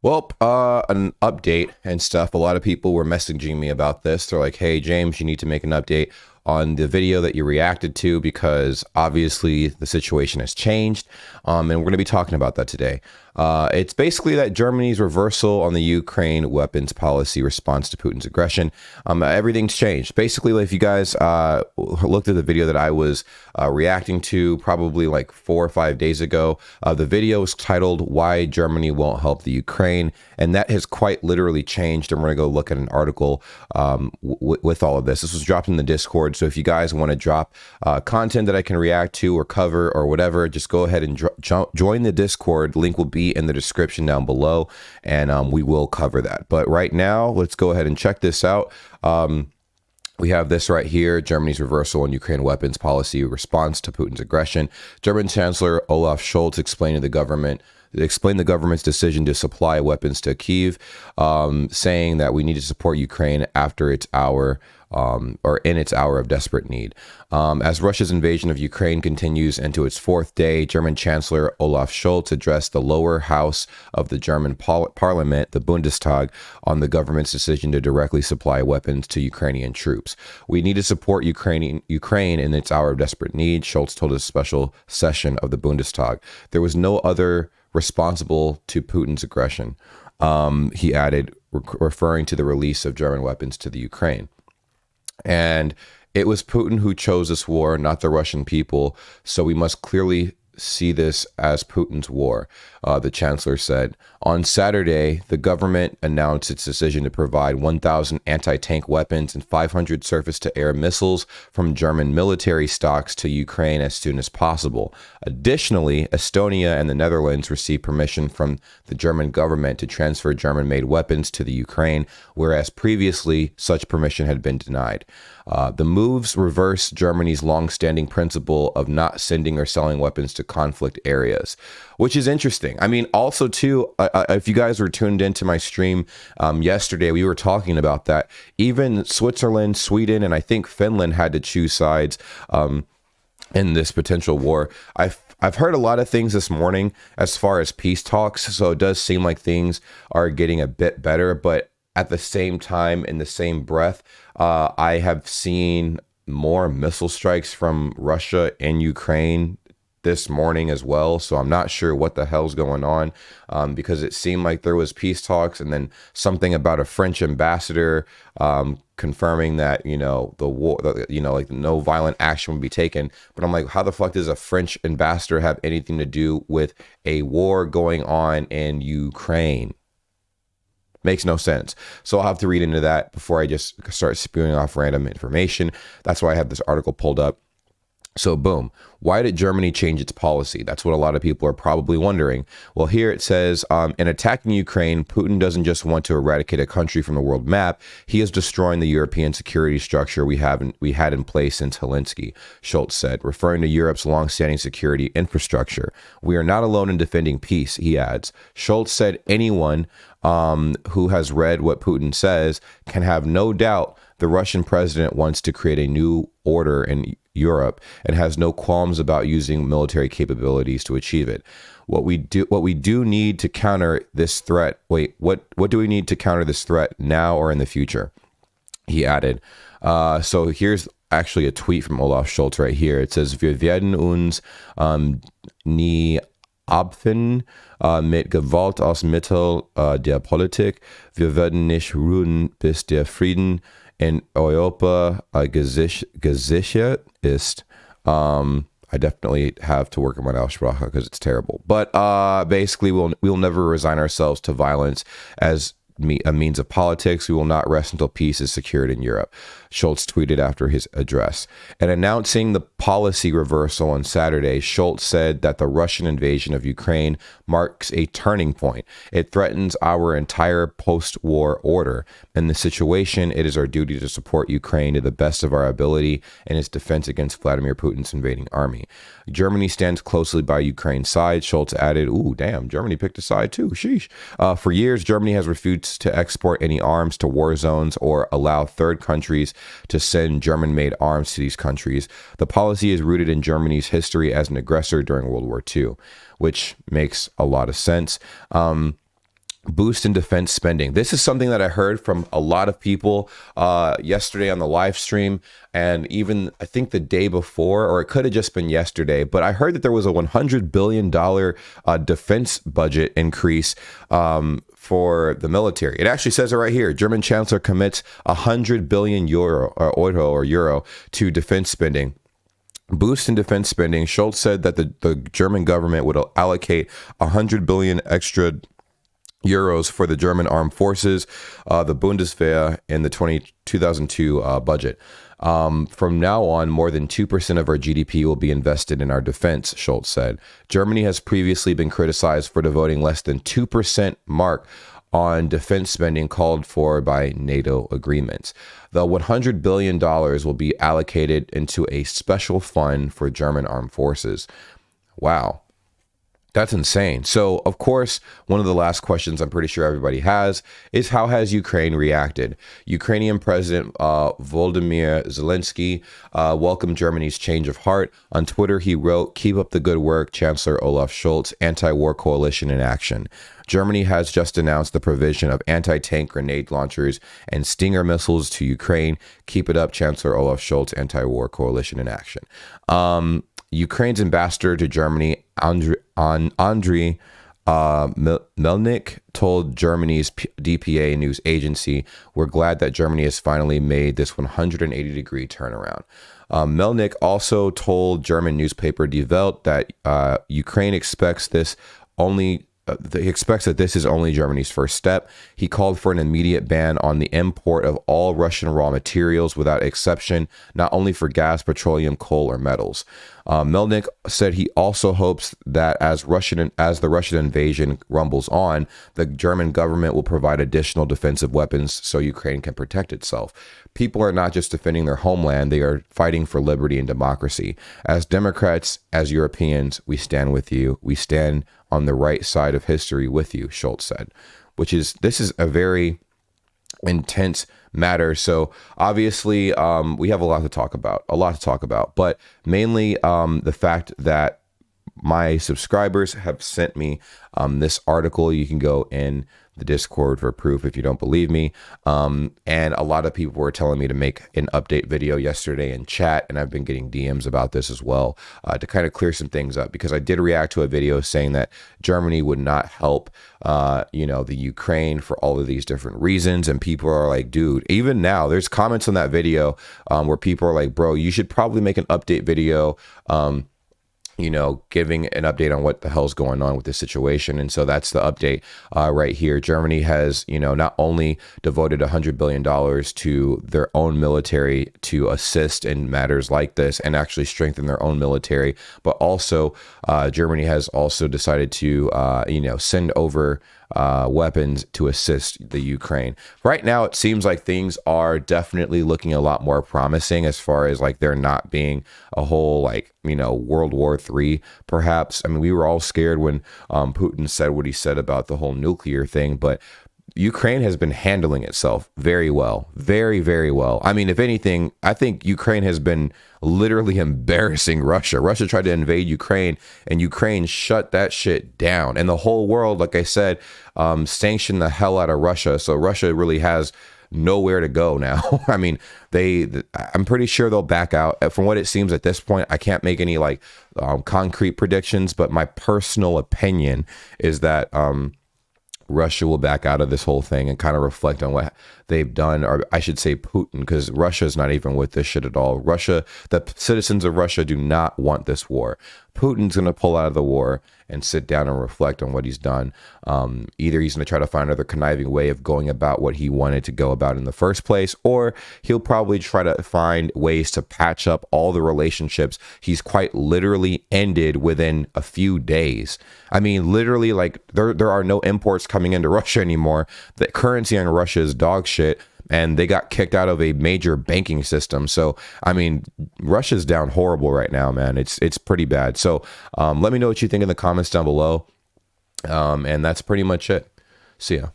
Well, an update and stuff. A lot of people were messaging me about this. They're like, "Hey, James, you need to make an update on the video that you reacted to because obviously the situation has changed." And we're going to be talking about that today. It's basically that Germany's reversal on the Ukraine weapons policy response to Putin's aggression. Everything's changed. Basically, if you guys looked at the video that I was reacting to probably like 4 or 5 days ago, the video is titled "Why Germany Won't Help the Ukraine," and that has quite literally changed. And we're going to go look at an article with all of this. This was dropped in the Discord, so if you guys want to drop content that I can react to or cover or whatever, just go ahead and join the Discord. Link will be in the description down below, and we will cover that. But right now, let's go ahead and check this out. We have this right here: Germany's reversal on Ukraine weapons policy response to Putin's aggression. German Chancellor Olaf Schulz explained the government's decision to supply weapons to Kyiv, saying that we need to support Ukraine after its hour, or in its hour of desperate need. As Russia's invasion of Ukraine continues into its fourth day, German Chancellor Olaf Scholz addressed the lower house of the German parliament, the Bundestag, on the government's decision to directly supply weapons to Ukrainian troops. "We need to support Ukraine in its hour of desperate need," Scholz told a special session of the Bundestag. "There was no other responsible to Putin's aggression," he added, referring to the release of German weapons to the Ukraine. And it was Putin who chose this war, not the Russian people. So we must clearly see this as Putin's war, the chancellor said. On Saturday, the government announced its decision to provide 1,000 anti-tank weapons and 500 surface-to-air missiles from German military stocks to Ukraine as soon as possible. Additionally, Estonia and the Netherlands received permission from the German government to transfer German-made weapons to the Ukraine, whereas previously such permission had been denied. The moves reverse Germany's long-standing principle of not sending or selling weapons to conflict areas, which is interesting. I mean, also too, if you guys were tuned into my stream yesterday, we were talking about that. Even Switzerland, Sweden, and I think Finland had to choose sides in this potential war. I've heard a lot of things this morning as far as peace talks, so it does seem like things are getting a bit better, but at the same time, in the same breath, I have seen more missile strikes from Russia and Ukraine this morning as well. So I'm not sure what the hell's going on, because it seemed like there was peace talks and then something about a French ambassador confirming that, the war, like no violent action would be taken. But I'm like, how the fuck does a French ambassador have anything to do with a war going on in Ukraine? Makes no sense. So I'll have to read into that before I just start spewing off random information. That's why I have this article pulled up. So boom, why did Germany change its policy? That's what a lot of people are probably wondering. Well, here it says, in attacking Ukraine, Putin doesn't just want to eradicate a country from the world map. He is destroying the European security structure we had in place since Helsinki, Schulz said, referring to Europe's long-standing security infrastructure. "We are not alone in defending peace," he adds. Schulz said anyone who has read what Putin says can have no doubt the Russian president wants to create a new order in Europe and has no qualms about using military capabilities to achieve it. What we do need to counter this threat. What do we need to counter this threat now or in the future? He added. So here's actually a tweet from Olaf Scholz right here. It says, "Wir werden uns nie abfinden mit Gewalt als Mittel der Politik. Wir werden nicht ruhen, bis der Frieden in Europa gesichert ist." I definitely have to work on my Aussprache because it's terrible. But basically, we'll never resign ourselves to violence as a means of politics. We will not rest until peace is secured in Europe, Schulz tweeted after his address. And announcing the policy reversal on Saturday, Schulz said that the Russian invasion of Ukraine marks a turning point. "It threatens our entire post-war order. In the situation, it is our duty to support Ukraine to the best of our ability in its defense against Vladimir Putin's invading army. Germany stands closely by Ukraine's side," Schulz added. Ooh, damn, Germany picked a side too. Sheesh. For years, Germany has refused to export any arms to war zones or allow third countries to send German-made arms to these countries. The policy is rooted in Germany's history as an aggressor during World War II, which makes a lot of sense. boost in defense spending. This is something that I heard from a lot of people yesterday on the live stream, and even I think the day before, or it could have just been yesterday, but I heard that there was a $100 billion defense budget increase for the military. It actually says it right here. German Chancellor commits 100 billion euro to defense spending. Boost in defense spending. Schulz said that the German government would allocate 100 billion extra euros for the German armed forces, the Bundeswehr, in the 2002 budget. From now on, more than 2% of our GDP will be invested in our defense, Schulz said. Germany has previously been criticized for devoting less than 2% mark on defense spending called for by NATO agreements. The $100 billion will be allocated into a special fund for German armed forces. Wow. That's insane. So, of course, one of the last questions I'm pretty sure everybody has is, how has Ukraine reacted? Ukrainian President Volodymyr Zelensky welcomed Germany's change of heart. On Twitter, he wrote, "Keep up the good work, Chancellor Olaf Scholz, anti-war coalition in action. Germany has just announced the provision of anti-tank grenade launchers and Stinger missiles to Ukraine. Keep it up, Chancellor Olaf Scholz, anti-war coalition in action." Ukraine's ambassador to Germany, Andriy Melnik, told Germany's DPA news agency, "We're glad that Germany has finally made this 180-degree turnaround." Melnik also told German newspaper Die Welt that Ukraine expects this only. He expects that this is only Germany's first step. He called for an immediate ban on the import of all Russian raw materials without exception, not only for gas, petroleum, coal, or metals. Melnik said he also hopes that as the Russian invasion rumbles on, the German government will provide additional defensive weapons so Ukraine can protect itself. People are not just defending their homeland, they are fighting for liberty and democracy. As Democrats, as Europeans, we stand with you. We stand on the right side of history with you, Schulz said, this is a very intense matter. So obviously, we have a lot to talk about, but mainly the fact that my subscribers have sent me this article. You can go in the Discord for proof if you don't believe me. And a lot of people were telling me to make an update video yesterday in chat, and I've been getting DMs about this as well, to kind of clear some things up, because I did react to a video saying that Germany would not help the Ukraine for all of these different reasons. And people are like, dude, even now there's comments on that video where people are like, bro, you should probably make an update video giving an update on what the hell's going on with this situation. And so that's the update right here. Germany has, not only devoted $100 billion to their own military to assist in matters like this and actually strengthen their own military, but also Germany has also decided to, send over weapons to assist the Ukraine. Right now, it seems like things are definitely looking a lot more promising, as far as like there not being a whole World War III, perhaps. I mean, we were all scared when Putin said what he said about the whole nuclear thing, but Ukraine has been handling itself very well, very, very well. I mean, if anything, I think Ukraine has been literally embarrassing Russia. Russia tried to invade Ukraine, and Ukraine shut that shit down. And the whole world, like I said, sanctioned the hell out of Russia. So Russia really has nowhere to go now. I mean, I'm pretty sure they'll back out. From what it seems at this point, I can't make any concrete predictions, but my personal opinion is that Russia will back out of this whole thing and kind of reflect on what they've done, or I should say Putin, because Russia is not even with this shit at all. The citizens of Russia do not want this war. Putin's going to pull out of the war and sit down and reflect on what he's done. Either he's going to try to find another conniving way of going about what he wanted to go about in the first place, or he'll probably try to find ways to patch up all the relationships he's quite literally ended within a few days. I mean, literally, there are no imports coming into Russia anymore. The currency in Russia is dog shit, and they got kicked out of a major banking system. So, I mean, Russia's down horrible right now, man. It's pretty bad. So let me know what you think in the comments down below. And that's pretty much it. See ya.